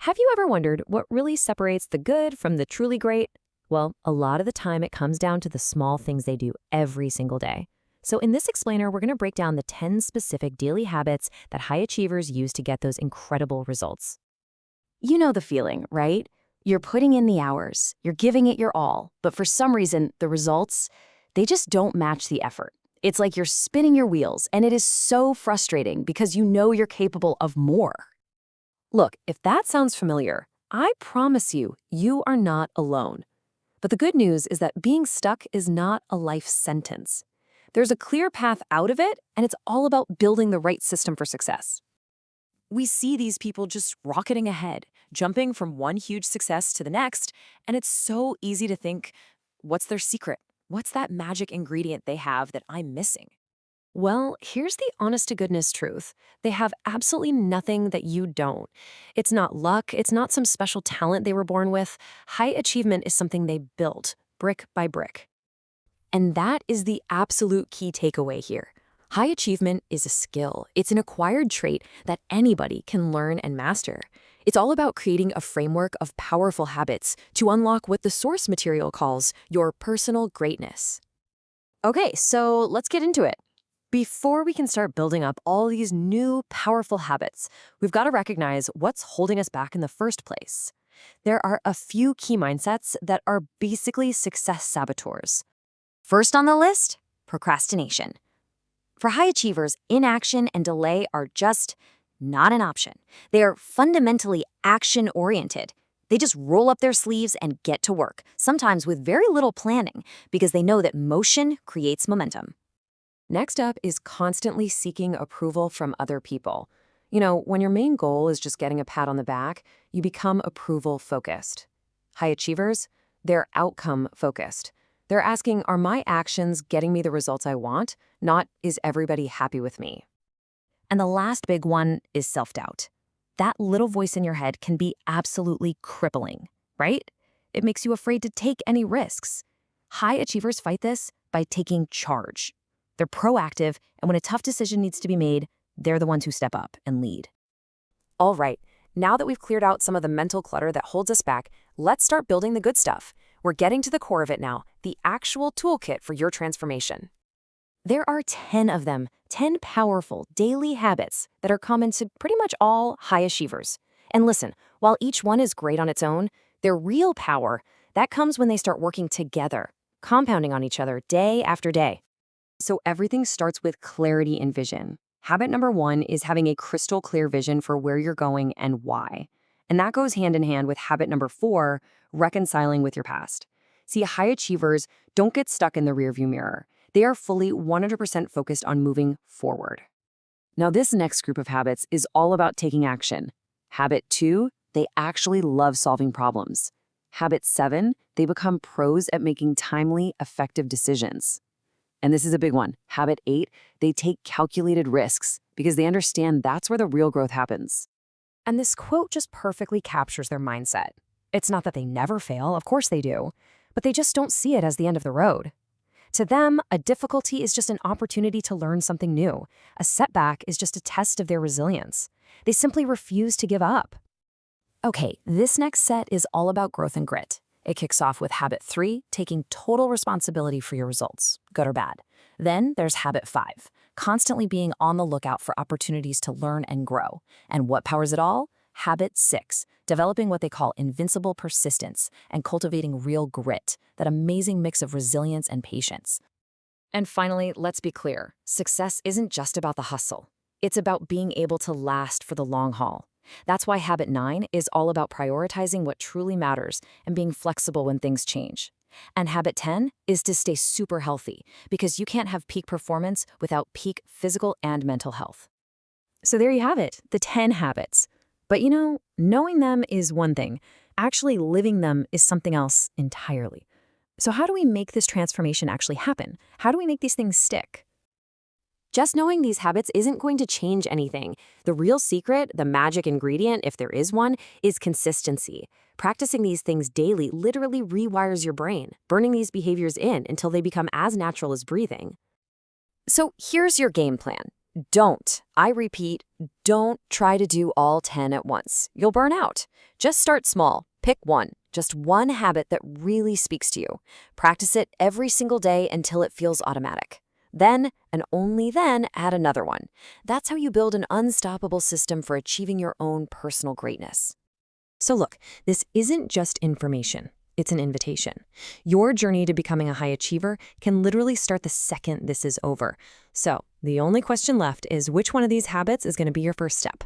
Have you ever wondered what really separates the good from the truly great? Well, a lot of the time it comes down to the small things they do every single day. So in this explainer, we're going to break down the 10 specific daily habits that high achievers use to get those incredible results. You know the feeling, right? You're putting in the hours, you're giving it your all, but for some reason, the results, they just don't match the effort. It's like you're spinning your wheels, and it is so frustrating because you know you're capable of more. Look, if that sounds familiar, I promise you, you are not alone. But the good news is that being stuck is not a life sentence. There's a clear path out of it, and it's all about building the right system for success. We see these people just rocketing ahead, jumping from one huge success to the next, and it's so easy to think, what's their secret? What's that magic ingredient they have that I'm missing? Well, here's the honest-to-goodness truth. They have absolutely nothing that you don't. It's not luck, it's not some special talent they were born with. High achievement is something they built, brick by brick. And that is the absolute key takeaway here. High achievement is a skill. It's an acquired trait that anybody can learn and master. It's all about creating a framework of powerful habits to unlock what the source material calls your personal greatness. Okay, so let's get into it. Before we can start building up all these new, powerful habits, we've got to recognize what's holding us back in the first place. There are a few key mindsets that are basically success saboteurs. First on the list, procrastination. For high achievers, inaction and delay are just not an option. They are fundamentally action-oriented. They just roll up their sleeves and get to work, sometimes with very little planning, because they know that motion creates momentum. Next up is constantly seeking approval from other people. You know, when your main goal is just getting a pat on the back, you become approval-focused. High achievers, they're outcome-focused. They're asking, are my actions getting me the results I want? Not, is everybody happy with me? And the last big one is self-doubt. That little voice in your head can be absolutely crippling, right? It makes you afraid to take any risks. High achievers fight this by taking charge. They're proactive, and when a tough decision needs to be made, they're the ones who step up and lead. All right, now that we've cleared out some of the mental clutter that holds us back, let's start building the good stuff. We're getting to the core of it now, the actual toolkit for your transformation. There are 10 of them, 10 powerful daily habits that are common to pretty much all high achievers. And listen, while each one is great on its own, their real power, that comes when they start working together, compounding on each other day after day. So everything starts with clarity and vision. Habit number 1 is having a crystal clear vision for where you're going and why. And that goes hand in hand with habit number 4, reconciling with your past. See, high achievers don't get stuck in the rearview mirror. They are fully 100% focused on moving forward. Now, this next group of habits is all about taking action. Habit 2, they actually love solving problems. Habit 7, they become pros at making timely, effective decisions. And this is a big one. Habit 8, they take calculated risks because they understand that's where the real growth happens. And this quote just perfectly captures their mindset. It's not that they never fail, of course they do, but they just don't see it as the end of the road. To them, a difficulty is just an opportunity to learn something new. A setback is just a test of their resilience. They simply refuse to give up. Okay, this next set is all about growth and grit. It kicks off with habit 3, taking total responsibility for your results, good or bad. Then there's habit 5, constantly being on the lookout for opportunities to learn and grow. And what powers it all? Habit 6, developing what they call invincible persistence and cultivating real grit, that amazing mix of resilience and patience. And finally, let's be clear, success isn't just about the hustle. It's about being able to last for the long haul. That's why habit 9 is all about prioritizing what truly matters and being flexible when things change. And habit 10 is to stay super healthy, because you can't have peak performance without peak physical and mental health. So there you have it, the 10 habits. But you know, knowing them is one thing. Actually living them is something else entirely. So how do we make this transformation actually happen? How do we make these things stick? Just knowing these habits isn't going to change anything. The real secret, the magic ingredient, if there is one, is consistency. Practicing these things daily literally rewires your brain, burning these behaviors in until they become as natural as breathing. So here's your game plan. Don't. I repeat, don't try to do all 10 at once. You'll burn out. Just start small. Pick one. Just one habit that really speaks to you. Practice it every single day until it feels automatic. Then, and only then, add another one. That's how you build an unstoppable system for achieving your own personal greatness. So look, this isn't just information. It's an invitation. Your journey to becoming a high achiever can literally start the second this is over. So the only question left is which one of these habits is going to be your first step.